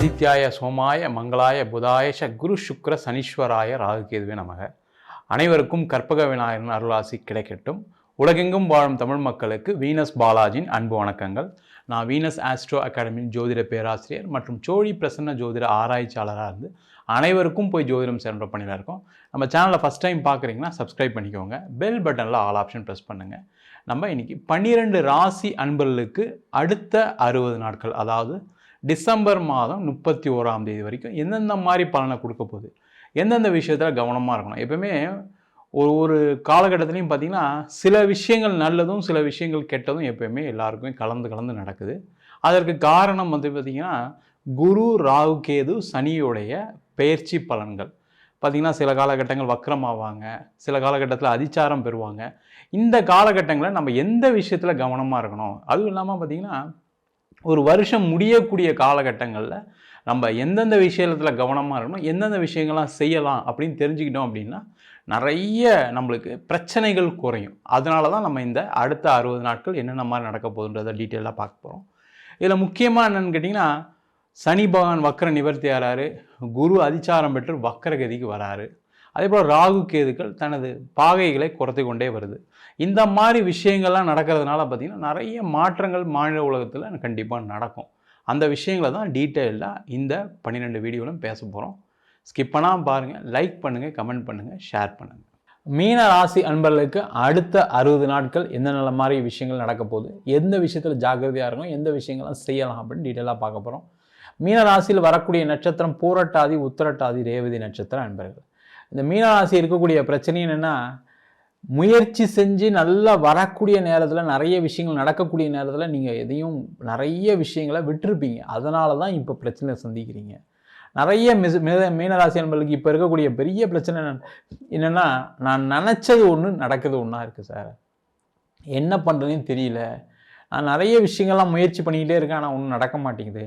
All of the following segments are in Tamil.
ஆதித்யாய சோமாய மங்களாய புதாயஷ குரு சுக்ர சனீஸ்வராய ராகுகேதுவே நமக. அனைவருக்கும் கற்பக விநாயகரின் அருளாசி கிடைக்கட்டும். உலகெங்கும் வாழும் தமிழ் மக்களுக்கு வீனஸ் பாலாஜியின் அன்பு வணக்கங்கள். நான் வீனஸ் ஆஸ்ட்ரோ அகாடமியின் ஜோதிட பேராசிரியர் மற்றும் சோழி பிரசன்ன ஜோதிட ஆராய்ச்சியாளராக இருந்து அனைவருக்கும் போய் ஜோதிடம் சேர்ந்த பணியில் இருக்கோம். நம்ம சேனலில் ஃபஸ்ட் டைம் பார்க்குறீங்கன்னா சப்ஸ்கிரைப் பண்ணிக்கோங்க. பெல் பட்டனில் ஆல் ஆப்ஷன் ப்ரெஸ் பண்ணுங்கள். நம்ம இன்றைக்கி 12 ராசி அன்பர்களுக்கு அடுத்த 60 நாட்கள், அதாவது டிசம்பர் மாதம் 31ஆம் தேதி வரைக்கும் எந்தெந்த மாதிரி பலனை கொடுக்க போகுது, எந்தெந்த விஷயத்தில் கவனமாக இருக்கணும். எப்பவுமே ஒரு காலகட்டத்துலையும் பார்த்திங்கன்னா சில விஷயங்கள் நல்லதும் சில விஷயங்கள் கெட்டதும் எப்போயுமே எல்லாருக்குமே கலந்து நடக்குது. அதற்கு காரணம் பார்த்திங்கன்னா குரு ராகு கேது சனியுடைய பெயர்ச்சி பலன்கள். பார்த்திங்கன்னா சில காலகட்டங்கள் வக்ரமாவாங்க, சில காலகட்டத்தில் அதிச்சாரம் பெறுவாங்க. இந்த காலகட்டங்களில் நம்ம எந்த விஷயத்தில் கவனமாக இருக்கணும், அதுவும் இல்லாமல் பார்த்திங்கன்னா ஒரு வருஷம் முடியக்கூடிய காலகட்டங்களில் நம்ம எந்தெந்த விஷயத்தில் கவனமாக இருக்கணும், எந்தெந்த விஷயங்கள்லாம் செய்யலாம் அப்படின்னு தெரிஞ்சுக்கிட்டோம் அப்படின்னா நிறைய நம்மளுக்கு பிரச்சனைகள் குறையும். அதனால தான் நம்ம இந்த அடுத்த 60 நாட்கள் என்னென்ன மாதிரி நடக்க போகுதுன்றதை டீட்டெயிலாக பார்க்க போகிறோம். இதில் முக்கியமாக என்னென்னு கேட்டிங்கன்னா, சனி பகவான் வக்கர நிவர்த்தி ஆகிறாரு, குரு அதிச்சாரம் பெற்று வக்கரகதிக்கு வராரு. அதே போல் ராகு கேதுக்கள் தனது பாகைகளை குறைத்து கொண்டே வருது. இந்த மாதிரி விஷயங்கள்லாம் நடக்கிறதுனால பார்த்திங்கன்னா நிறைய மாற்றங்கள் மாநில உலகத்தில் கண்டிப்பாக நடக்கும். அந்த விஷயங்களை தான் டீட்டெயிலாக இந்த 12 வீடியோவிலும் பேச போகிறோம். ஸ்கிப் பண்ணாமல் பாருங்கள், லைக் பண்ணுங்கள், கமெண்ட் பண்ணுங்கள், ஷேர் பண்ணுங்கள். மீன ராசி அன்பர்களுக்கு அடுத்த 60 நாட்கள் எந்தெந்த மாதிரி விஷயங்கள் நடக்க போகுது, எந்த விஷயத்தில் ஜாக்கிரதையாக இருக்கணும், எந்த விஷயங்கள்லாம் செய்யலாம் அப்படின்னு டீட்டெயிலாக பார்க்க போகிறோம். மீன ராசியில் வரக்கூடிய நட்சத்திரம் பூரட்டாதி, உத்திரட்டாதி, ரேவதி நட்சத்திர அன்பர்கள். இந்த மீனராசி இருக்கக்கூடிய பிரச்சனை என்னென்னா, முயற்சி செஞ்சு நல்லா வரக்கூடிய நேரத்தில் நிறைய விஷயங்கள் நடக்கக்கூடிய நேரத்தில் நீங்கள் எதையும் நிறைய விஷயங்களை விட்டுருப்பீங்க. அதனால தான் இப்போ பிரச்சனை சந்திக்கிறீங்க. நிறைய மீனராசி அன்பர்களுக்கு இப்போ இருக்கக்கூடிய பெரிய பிரச்சனை என்னென்னா, நான் நினச்சது ஒன்று நடக்குது ஒன்றா இருக்குது சார், என்ன பண்ணுறதுன்னு தெரியல, நான் நிறைய விஷயங்கள்லாம் முயற்சி பண்ணிக்கிட்டே இருக்கேன் ஆனால் ஒன்றும் நடக்க மாட்டேங்குது.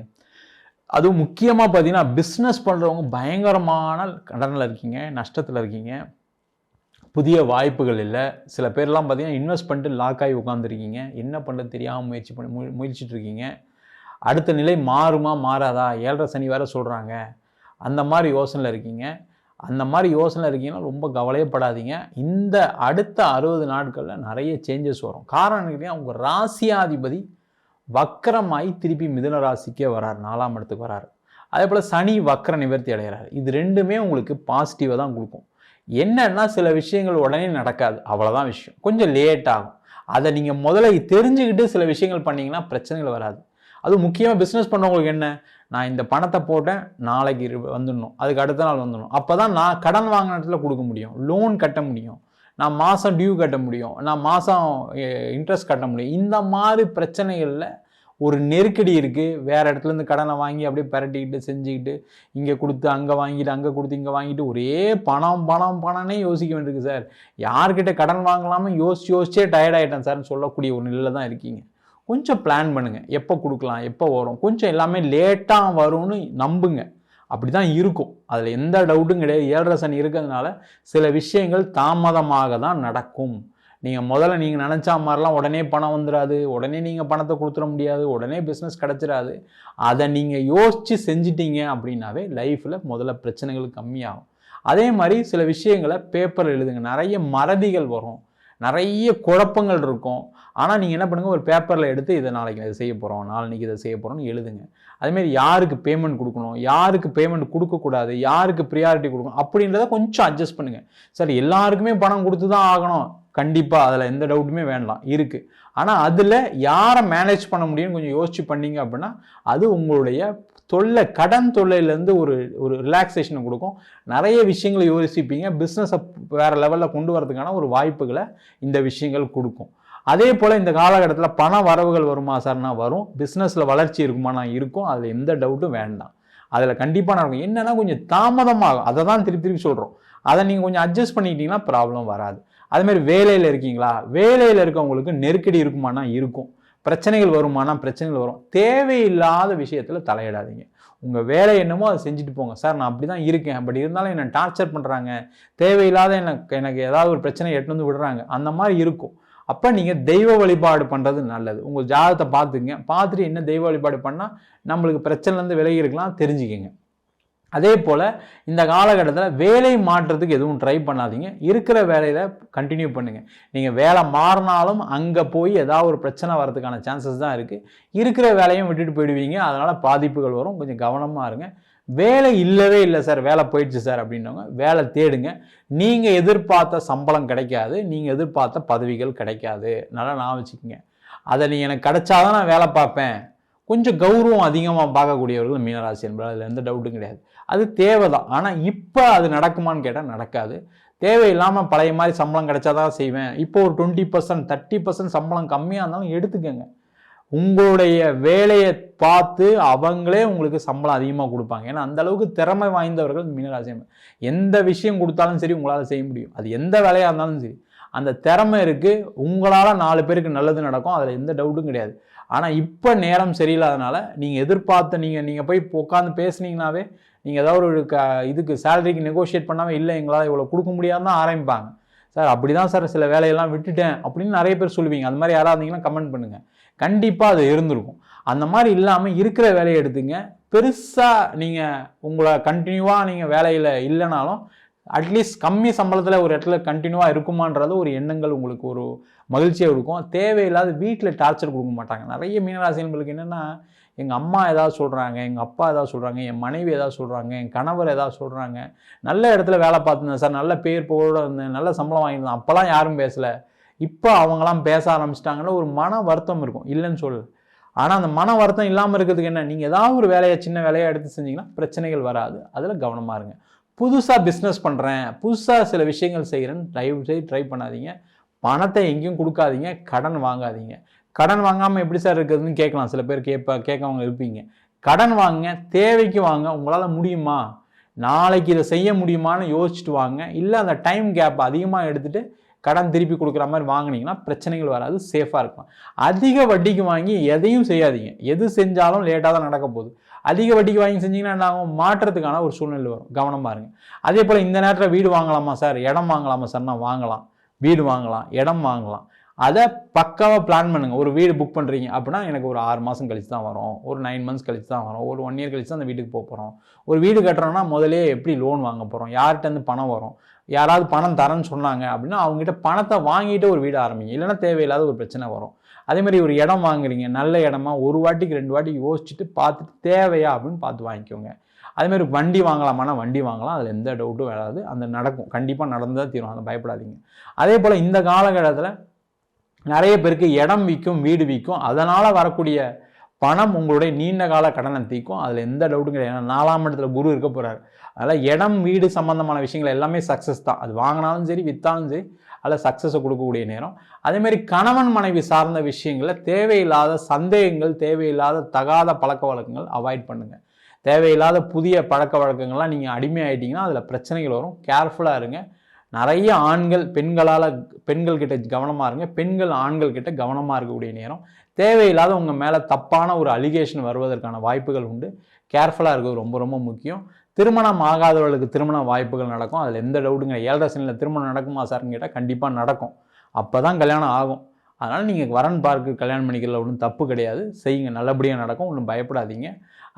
அதுவும் முக்கியமாக பார்த்தீங்கன்னா பிஸ்னஸ் பண்ணுறவங்க பயங்கரமான கடனில் இருக்கீங்க, நஷ்டத்தில் இருக்கீங்க, புதிய வாய்ப்புகள் இல்லை. சில பேர்லாம் பார்த்தீங்கன்னா இன்வெஸ்ட் பண்ணிட்டு லாக் ஆகி உட்காந்துருக்கீங்க, என்ன பண்ணுறது தெரியாமல் முயற்சிட்டு இருக்கீங்க. அடுத்த நிலை மாறுமா மாறாதா, 7.5 சனி வேறு சொல்கிறாங்க, அந்த மாதிரி யோசனையில் இருக்கீங்க. அந்த மாதிரி யோசனையில் இருக்கீங்கன்னா ரொம்ப கவலையப்படாதீங்க. இந்த அடுத்த 60 நாட்களில் நிறைய சேஞ்சஸ் வரும். காரணம் கேட்டிங்கன்னா, உங்கள் ராசியாதிபதி வக்கரமாகி திருப்பி மிதுன ராசிக்கே வரார், 4ஆம் இடத்துக்கு வராரு. அதே போல் சனி வக்கர நிவர்த்தி அடைகிறார். இது ரெண்டுமே உங்களுக்கு பாசிட்டிவாக தான் கொடுக்கும். என்னன்னா சில விஷயங்கள் உடனே நடக்காது, அவ்வளோதான் விஷயம், கொஞ்சம் லேட் ஆகும். அதை நீங்கள் முதல்ல தெரிஞ்சுக்கிட்டு சில விஷயங்கள் பண்ணிங்கன்னா பிரச்சனைகள் வராது. அதுவும் முக்கியமாக பிஸ்னஸ் பண்ணவங்களுக்கு என்ன, நான் இந்த பணத்தை போட்டேன், நாளைக்கு வந்துடணும், அதுக்கு அடுத்த நாள் வந்துடணும், அப்போ தான் நான் கடன் வாங்கின இடத்துல கொடுக்க முடியும், லோன் கட்ட முடியும், நான் மாதம் டியூ கட்ட முடியும், நான் மாதம் இன்ட்ரெஸ்ட் கட்ட முடியும். இந்த மாதிரி பிரச்சனைகளில் ஒரு நெருக்கடி இருக்குது. வேறு இடத்துலேருந்து கடனை வாங்கி அப்படியே பரட்டிக்கிட்டு செஞ்சுக்கிட்டு இங்கே கொடுத்து அங்கே வாங்கிட்டு அங்கே கொடுத்து இங்கே வாங்கிட்டு ஒரே பணம்னே யோசிக்க வேண்டியிருக்கு சார். யார்கிட்ட கடன் வாங்கலாமல் யோசிச்சே டயர்டாயிட்டேன் சார்னு சொல்லக்கூடிய ஒரு நிலையில் தான் இருக்கீங்க. கொஞ்சம் பிளான் பண்ணுங்கள், எப்போ கொடுக்கலாம், எப்போ வரும், கொஞ்சம் எல்லாமே லேட்டாக வரும்னு நம்புங்க. அப்படி தான் இருக்கும், அதில் எந்த டவுட்டும் கிடையாது. 7.5 சனி இருக்கிறதுனால சில விஷயங்கள் தாமதமாக தான் நடக்கும். நீங்கள் நினச்சா மாதிரிலாம் உடனே பணம் வந்துடாது, உடனே நீங்கள் பணத்தை கொடுத்துட முடியாது, உடனே பிஸ்னஸ் கிடச்சிடாது. அதை நீங்கள் யோசித்து செஞ்சிட்டீங்க அப்படின்னாவே லைஃப்பில் முதல்ல பிரச்சனைகள் கம்மியாகும். அதே மாதிரி சில விஷயங்களை பேப்பரில் எழுதுங்க. நிறைய மறதிகள் வரும், நிறைய குழப்பங்கள் இருக்கும். ஆனால் நீங்கள் என்ன பண்ணுங்கள், ஒரு பேப்பரில் எடுத்து இதை நாளைக்கு இதை செய்ய போகிறோம், நாளைக்கு இதை செய்ய போகிறோம்னு எழுதுங்க. அதேமாரி யாருக்கு பேமெண்ட் கொடுக்கணும், யாருக்கு பேமெண்ட் கொடுக்கக்கூடாது, யாருக்கு ப்ரியாரிட்டி கொடுக்கணும் அப்படின்றத கொஞ்சம் அட்ஜஸ்ட் பண்ணுங்கள். சார் எல்லாருக்குமே பணம் கொடுத்து தான் ஆகணும், கண்டிப்பாக அதில் எந்த டவுட்டுமே வேண்டாம், இருக்குது. ஆனால் அதில் யாரை மேனேஜ் பண்ண முடியும்னு கொஞ்சம் யோசிச்சு பண்ணீங்க அப்படின்னா அது உங்களுடைய கடன் தொல்லையிலேருந்து ஒரு ரிலாக்ஸேஷனை கொடுக்கும். நிறைய விஷயங்களை யோசிப்பீங்க, பிஸ்னஸை வேறு லெவலில் கொண்டு வரதுக்கான ஒரு வாய்ப்புகளை இந்த விஷயங்கள் கொடுக்கும். அதே போல் இந்த காலகட்டத்தில் பண வரவுகள் வருமா சார்னா வரும், பிஸ்னஸில் வளர்ச்சி இருக்குமானா இருக்கும், அதில் எந்த டவுட்டும் வேண்டாம். அதில் கண்டிப்பாக நடக்கும். என்னென்னா கொஞ்சம் தாமதமாகும், அதை தான் திருப்பி சொல்கிறோம். அதை நீங்கள் கொஞ்சம் அட்ஜஸ்ட் பண்ணிக்கிட்டீங்கன்னா ப்ராப்ளம் வராது. அதுமாதிரி வேலையில் இருக்கீங்களா, வேலையில் இருக்கவங்களுக்கு நெருக்கடி இருக்குமானா இருக்கும், பிரச்சனைகள் வருமானா பிரச்சனைகள் வரும். தேவையில்லாத விஷயத்தில் தலையிடாதீங்க. உங்கள் வேலை என்னமோ அதை செஞ்சுட்டு போங்க. சார் நான் அப்படி தான் இருக்கேன், பட் இருந்தாலும் என்னை டார்ச்சர் பண்ணுறாங்க, தேவையில்லாத எனக்கு ஏதாவது ஒரு பிரச்சனை எட்டு வந்து விடுறாங்க, அந்த மாதிரி இருக்கும். அப்போ நீங்கள் தெய்வ வழிபாடு பண்ணுறது நல்லது. உங்கள் ஜாதகத்தை பார்த்துங்க, பார்த்துட்டு என்ன தெய்வ வழிபாடு பண்ணால் நம்மளுக்கு பிரச்சனைலேருந்து விலகி இருக்கலாம் தெரிஞ்சுக்கங்க. அதே போல் இந்த காலகட்டத்தில் வேலை மாற்றத்துக்கு எதுவும் ட்ரை பண்ணாதீங்க. இருக்கிற வேலையில் கண்டினியூ பண்ணுங்கள். நீங்கள் வேலை மாறினாலும் அங்கே போய் ஏதாவது ஒரு பிரச்சனை வரதுக்கான சான்சஸ் தான் இருக்குது. இருக்கிற வேலையும் விட்டுட்டு போயிடுவீங்க, அதனால் பாதிப்புகள் வரும். கொஞ்சம் கவனமாக இருங்க. வேலை இல்லவே இல்லை சார், வேலை போயிடுச்சு சார் அப்படின்னவங்க வேலை தேடுங்க. நீங்கள் எதிர்பார்த்த சம்பளம் கிடைக்காது, நீங்கள் எதிர்பார்த்த பதவிகள் கிடைக்காது. நல்லா நான் வச்சுக்கோங்க. அதை நீங்கள் எனக்கு கிடைச்சாதான் நான் வேலை பார்ப்பேன். கொஞ்சம் கௌரவம் அதிகமாக பார்க்கக்கூடியவர்கள் மீனராசி என்பது, அதில் எந்த டவுட்டும் கிடையாது. அது தேவை தான். ஆனால் இப்போ அது நடக்குமான்னு கேட்டால் நடக்காது. தேவையில்லாமல் பழைய மாதிரி சம்பளம் கிடைச்சாதான் செய்வேன். இப்போ ஒரு 20% 30% சம்பளம் கம்மியாக இருந்தாலும் எடுத்துக்கங்க. உங்களுடைய வேலையை பார்த்து அவங்களே உங்களுக்கு சம்பளம் அதிகமாக கொடுப்பாங்க. ஏன்னா அந்த அளவுக்கு திறமை வாய்ந்தவர்கள் மீனராசி. எந்த விஷயம் கொடுத்தாலும் சரி உங்களால் செய்ய முடியும். அது எந்த வேலையாக இருந்தாலும் சரி, அந்த திறமை இருக்குது. உங்களால் 4 பேருக்கு நல்லது நடக்கும், அதில் எந்த டவுட்டும் கிடையாது. ஆனால் இப்போ நேரம் சரியில்லாதனால நீங்கள் எதிர்பார்த்த நீங்கள் போய் உட்காந்து பேசுனீங்கன்னாவே நீங்கள் ஏதாவது ஒரு இதுக்கு சேலரிக்கு நெகோஷியேட் பண்ணாவே இல்லை எங்களால் இவ்வளோ கொடுக்க முடியாதுன்னு தான் ஆரம்பிப்பாங்க. சார் அப்படி தான் சார் சில வேலையெல்லாம் விட்டுட்டேன் அப்படின்னு நிறைய பேர் சொல்லுவீங்க. அந்த மாதிரி யாராவது இருந்தீங்கன்னா கமெண்ட் பண்ணுங்கள். கண்டிப்பாக அது இருந்திருக்கும். அந்த மாதிரி இல்லாமல் இருக்கிற வேலையை எடுத்துங்க. பெருசாக நீங்கள் உங்களை கண்டினியூவாக நீங்கள் வேலையில் இல்லைனாலும் அட்லீஸ்ட் கம்மி சம்பளத்தில் ஒரு இடத்துல கண்டினியூவாக இருக்குமான்றது ஒரு எண்ணங்கள் உங்களுக்கு ஒரு மகிழ்ச்சியாக இருக்கும். தேவையில்லாத வீட்டில் டார்ச்சர் கொடுக்க மாட்டாங்க. நிறைய மீனராசிகளுக்கு என்னென்னா, எங்கள் அம்மா ஏதாவது சொல்கிறாங்க, எங்கள் அப்பா ஏதாவது சொல்கிறாங்க, என் மனைவி ஏதாவது சொல்கிறாங்க, என் கணவர் ஏதாவது சொல்கிறாங்க, நல்ல இடத்துல வேலை பார்த்துருந்தேன் சார், நல்ல பேர் புகழோடு இருந்தேன், நல்ல சம்பளம் வாங்கியிருந்தேன், அப்போல்லாம் யாரும் பேசலை, இப்போ அவங்களாம் பேச ஆரம்பிச்சிட்டாங்கன்னு ஒரு மன வருத்தம் இருக்கும். இல்லைன்னு சொல்லு. ஆனால் அந்த மன வருத்தம் இல்லாமல் இருக்கிறதுக்கு என்ன, நீங்கள் ஏதாவது ஒரு வேலையை சின்ன வேலையாக எடுத்து செஞ்சிங்கன்னா பிரச்சனைகள் வராது. அதில் கவனமாக இருங்க. புதுசாக பிஸ்னஸ் பண்ணுறேன், புதுசாக சில விஷயங்கள் செய்கிறேன்னு தயவுசெய்து ட்ரை பண்ணாதீங்க. பணத்தை எங்கேயும் கொடுக்காதீங்க, கடன் வாங்காதீங்க. கடன் வாங்காமல் எப்படி சார் இருக்குதுன்னு கேட்கலாம். சில பேர் கேட்கவங்க இருப்பீங்க. கடன் வாங்க, தேவைக்கு வாங்க. உங்களால் முடியுமா, நாளைக்கு இதை செய்ய முடியுமான்னு யோசிச்சுட்டு வாங்க. இல்லை அந்த டைம் கேப் அதிகமாக எடுத்துகிட்டு கடன் திருப்பி கொடுக்குற மாதிரி வாங்கினீங்கன்னா பிரச்சனைகள் வராது, சேஃபாக இருக்கும். அதிக வட்டிக்கு வாங்கி எதையும் செய்யாதீங்க. எது செஞ்சாலும் லேட்டாக தான் நடக்க போகுது. அதிக வட்டிக்கு வாங்கி செஞ்சிங்கன்னா என்ன ஆகும், மாற்றத்துக்கான ஒரு சூழ்நிலை வரும். கவனமாக இருங்க. அதே போல் இந்த நேரத்தில் வீடு வாங்கலாமா சார், இடம் வாங்கலாமா சார்னா வாங்கலாம். வீடு வாங்கலாம், இடம் வாங்கலாம். அதை பக்காவாக பிளான் பண்ணுங்கள். ஒரு வீடு புக் பண்ணுறீங்க அப்படின்னா எனக்கு ஒரு 6 மாதம் கழிச்சு தான் வரும், ஒரு 9 மந்த்ஸ் கழிச்சு தான் வரும், ஒரு 1 இயர் கழிச்சு தான் அந்த வீட்டுக்கு போக போகிறோம். ஒரு வீடு கட்டுறோன்னா முதலே எப்படி லோன் வாங்க போகிறோம், யார்கிட்டேருந்து பணம் வரும், யாராவது பணம் தரேன்னு சொன்னாங்க அப்படின்னா அவங்ககிட்ட பணத்தை வாங்கிட்டு ஒரு வீடு ஆரம்பிங்க. இல்லைன்னா தேவையில்லாத ஒரு பிரச்சனை வரும். அதேமாதிரி ஒரு இடம் வாங்குறீங்க, நல்ல இடமா 1 வாட்டிக்கு 2 வாட்டிக்கு யோசிச்சுட்டு பார்த்துட்டு தேவையா அப்படின்னு பார்த்து வாங்கிக்கோங்க. அதேமாதிரி வண்டி வாங்கலாமான்னா வண்டி வாங்கலாம், அதில் எந்த டவுட்டும் வராது. அந்த நடக்கும், கண்டிப்பாக நடந்தால் தீரும், அதை பயப்படாதீங்க. அதே போல் இந்த காலகட்டத்தில் நிறைய பேருக்கு இடம் விற்கும், வீடு விற்கும். அதனால் வரக்கூடிய பணம் உங்களுடைய நீண்ட கால கடனை தீக்கும். அதில் எந்த டவுட்டும் கிடையாது. ஏன்னா 4ஆம் இடத்துல குரு இருக்க போகிறார். அதனால் இடம் வீடு சம்மந்தமான விஷயங்கள் எல்லாமே சக்ஸஸ் தான். அது வாங்கினாலும் சரி விற்றாலும் சரி அதில் சக்ஸஸை கொடுக்கக்கூடிய நேரம். அதேமாதிரி கணவன் மனைவி சார்ந்த விஷயங்களில் தேவையில்லாத சந்தேகங்கள், தேவையில்லாத தகாத பழக்க வழக்கங்கள் அவாய்ட் பண்ணுங்கள். தேவையில்லாத புதிய பழக்க வழக்கங்கள்லாம் நீங்கள் அடிமையாயிட்டீங்கன்னா அதில் பிரச்சனைகள் வரும். கேர்ஃபுல்லாக இருங்க. நிறைய ஆண்கள் பெண்கள் கிட்ட கவனமாக இருங்க. பெண்கள் ஆண்கள் கிட்ட கவனமாக இருக்கக்கூடிய நேரம். தேவையில்லாத உங்கள் மேலே தப்பான ஒரு அலிகேஷன் வருவதற்கான வாய்ப்புகள் உண்டு. கேர்ஃபுல்லாக இருக்கிறது ரொம்ப ரொம்ப முக்கியம். திருமணம் ஆகாதவர்களுக்கு திருமண வாய்ப்புகள் நடக்கும். அதில் எந்த டவுட்டுங்க. 7.5 சனியில் திருமணம் நடக்குமா சார்னு கேட்டால் கண்டிப்பாக நடக்கும். அப்போ தான் கல்யாணம் ஆகும். அதனால் நீங்கள் வரன் பார்க்க கல்யாணம் பண்ணிக்கிறதுல ஒன்றும் தப்பு கிடையாது. செய்யுங்க, நல்லபடியாக நடக்கும், ஒன்றும் பயப்படாதீங்க.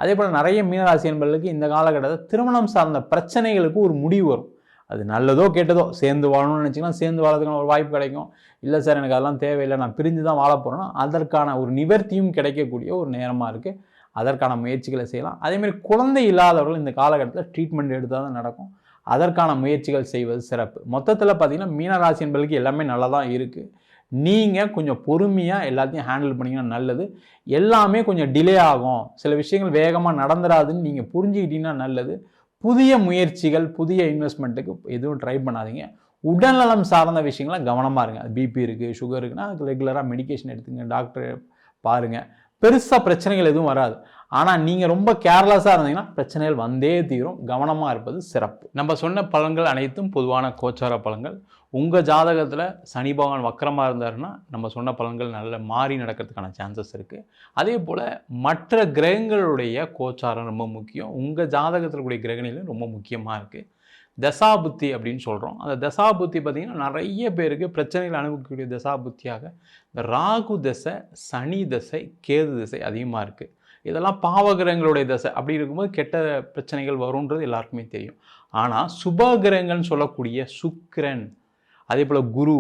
அதே போல் நிறைய மீனராசி என்பவர்களுக்கு இந்த காலகட்டத்தில் திருமணம் சார்ந்த பிரச்சனைகளுக்கு ஒரு முடிவு வரும். அது நல்லதோ கெட்டதோ, சேர்ந்து வாழணும்னு நினச்சிங்கன்னா சேர்ந்து வாழறதுக்கான ஒரு வாய்ப்பு கிடைக்கும். இல்லை சார் எனக்கு அதெல்லாம் தேவையில்லை, நான் பிரிஞ்சு தான் வாழ போகிறேன்னா அதற்கான ஒரு நிவர்த்தியும் கிடைக்கக்கூடிய ஒரு நேரமாக இருக்குது. அதற்கான முயற்சிகளை செய்யலாம். அதேமாதிரி குழந்தை இல்லாதவர்கள் இந்த காலகட்டத்தில் ட்ரீட்மெண்ட் எடுத்தால் தான் நடக்கும். அதற்கான முயற்சிகள் செய்வது சிறப்பு. மொத்தத்தில் பார்த்திங்கன்னா மீனராசி என்பதற்கு எல்லாமே நல்லா தான் இருக்குது. நீங்கள் கொஞ்சம் பொறுமையாக எல்லாத்தையும் ஹேண்டில் பண்ணிங்கன்னா நல்லது. எல்லாமே கொஞ்சம் டிலே ஆகும், சில விஷயங்கள் வேகமாக நடந்துடாதுன்னு நீங்கள் புரிஞ்சுக்கிட்டீங்கன்னா நல்லது. புதிய முயற்சிகள், புதிய இன்வெஸ்ட்மெண்ட்டுக்கு எதுவும் ட்ரை பண்ணாதீங்க. உடல்நலம் சார்ந்த விஷயங்களை கவனமாக இருங்க. பிபி இருக்குது, சுகர் இருக்குன்னா அதுக்கு ரெகுலராக மெடிக்கேஷன் எடுத்துங்க, டாக்டரை பாருங்கள். பெருசாக பிரச்சனைகள் எதுவும் வராது. ஆனால் நீங்கள் ரொம்ப கேர்லெஸ்ஸாக இருந்தீங்கன்னா பிரச்சனைகள் வந்தே தீரும். கவனமாக இருப்பது சிறப்பு. நம்ம சொன்ன பலன்கள் அனைத்தும் பொதுவான கோச்சார பலன்கள். உங்கள் ஜாதகத்தில் சனி பகவான் வக்கரமாக இருந்தாருன்னா நம்ம சொன்ன பலன்கள் நல்ல மாறி நடக்கிறதுக்கான சான்சஸ் இருக்குது. அதே போல் மற்ற கிரகங்களுடைய கோச்சாரம் ரொம்ப முக்கியம். உங்கள் ஜாதகத்தில் கூடிய கிரகணிலும் ரொம்ப முக்கியமாக இருக்குது. தசாபுத்தி அப்படின்னு சொல்கிறோம். அந்த தசாபுத்தி பார்த்திங்கன்னா நிறைய பேருக்கு பிரச்சனைகள் அனுபவிக்கக்கூடிய தசாபுத்தியாக இந்த ராகு தசை, சனி தசை, கேது தசை அதிகமாக இருக்குது. இதெல்லாம் பாவகிரகங்களுடைய தசை. அப்படி இருக்கும்போது கெட்ட பிரச்சனைகள் வரும்ன்றது எல்லாருக்குமே தெரியும். ஆனால் சுபகிரகங்கள்னு சொல்லக்கூடிய சுக்கிரன், அதே போல் குரு,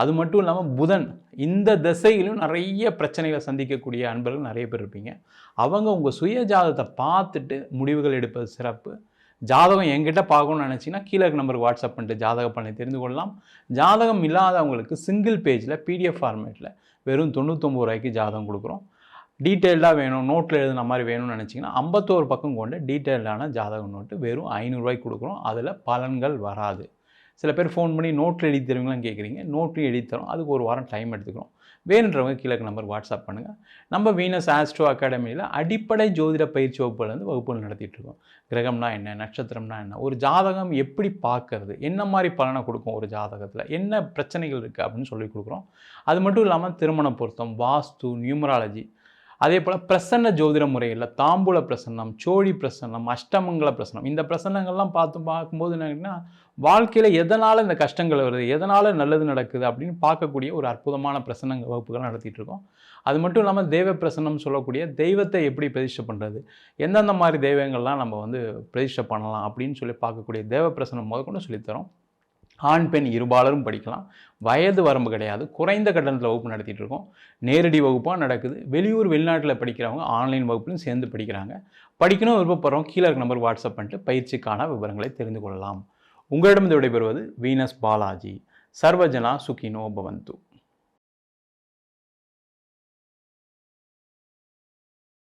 அது மட்டும் இல்லாமல் புதன், இந்த திசையிலும் நிறைய பிரச்சனைகளை சந்திக்கக்கூடிய அன்பர்கள் நிறைய பேர் இருப்பீங்க. அவங்க உங்கள் சுய ஜாதகத்தை பார்த்துட்டு முடிவுகள் எடுப்பது சிறப்பு. ஜாதகம் என்கிட்ட பார்க்கணும்னு நினச்சிங்கன்னா கீழே இருக்க நம்பருக்கு வாட்ஸ்அப் பண்ணிட்டு ஜாதக பலனை தெரிந்து கொள்ளலாம். ஜாதகம் இல்லாதவங்களுக்கு சிங்கிள் பேஜில் பிடிஎஃப் ஃபார்மேட்டில் வெறும் 99 ரூபாய்க்கு ஜாதகம் கொடுக்குறோம். டீட்டெயில்டாக வேணும், நோட்டில் எழுதுன மாதிரி வேணும்னு நினச்சிங்கன்னா 51 பக்கம் கொண்ட டீட்டெயில்டான ஜாதக நோட்டு வெறும் 500 ரூபாய்க்கு கொடுக்குறோம். அதில் பலன்கள் வராது. சில பேர் ஃபோன் பண்ணி நோட்டில் எழுதி தருவீங்களான்னு கேட்குறீங்க. நோட்லையும் எழுதி தரோம். அதுக்கு ஒரு வாரம் டைம் எடுத்துக்கிறோம். வேணுன்றவங்க கீழே நம்பருக்கு வாட்ஸ்அப் பண்ணுங்கள். நம்ம வீனஸ் ஆஸ்ட்ரோ அகாடமியில் அடிப்படை ஜோதிட பயிற்சி வகுப்புலேருந்து வகுப்புகள் நடத்திட்டுருக்கோம். கிரகம்னா என்ன, நட்சத்திரம்னா என்ன, ஒரு ஜாதகம் எப்படி பார்க்கறது, என்ன மாதிரி பலனை கொடுக்கும், ஒரு ஜாதகத்தில் என்ன பிரச்சனைகள் இருக்குது அப்படின்னு சொல்லி கொடுக்குறோம். அது மட்டும் இல்லாமல் திருமண பொருத்தம், வாஸ்து, நியூமராலஜி, அதே போல் பிரசன்ன ஜோதிட முறையில் தாம்பூல பிரசன்னம், சோழி பிரசன்னம், அஷ்டமங்கல பிரசன்னம், இந்த பிரசன்னங்கள்லாம் பார்க்கும்போது என்னன்னா வாழ்க்கையில் எதனால் இந்த கஷ்டங்கள் வருது, எதனால் நல்லது நடக்குது அப்படின்னு பார்க்கக்கூடிய ஒரு அற்புதமான பிரசன்ன வகுப்புகள் நடத்திட்டு இருக்கோம். அது மட்டும் இல்லாமல் தெய்வ பிரசன்னம் சொல்லக்கூடிய தெய்வத்தை எப்படி பிரதிஷ்டை பண்ணுறது, எந்தெந்த மாதிரி தெய்வங்கள்லாம் நம்ம பிரதிஷ்டை பண்ணலாம் அப்படின்னு சொல்லி பார்க்கக்கூடிய தேவ பிரசன்னம் முதற்கொண்டு சொல்லித்தரோம். ஆண் பெண் இருபாலரும் படிக்கலாம். வயது வரம்பு கிடையாது. குறைந்த கட்டணத்தில் வகுப்பு நடத்திட்டு இருக்கோம். நேரடி வகுப்பாக நடக்குது. வெளியூர் வெளிநாட்டில் படிக்கிறவங்க ஆன்லைன் வகுப்புலையும் சேர்ந்து படிக்கிறாங்க. படிக்கணும் விருப்பப்படுறவங்க கீழே இருக்க நம்பருக்கு வாட்ஸ்அப் பண்ணிட்டு பயிற்சிக்கான விவரங்களை தெரிந்து கொள்ளலாம். உங்களிடம் விடைபெறுவது வீனஸ் பாலாஜி. சர்வஜனா சுகினோ பவந்து.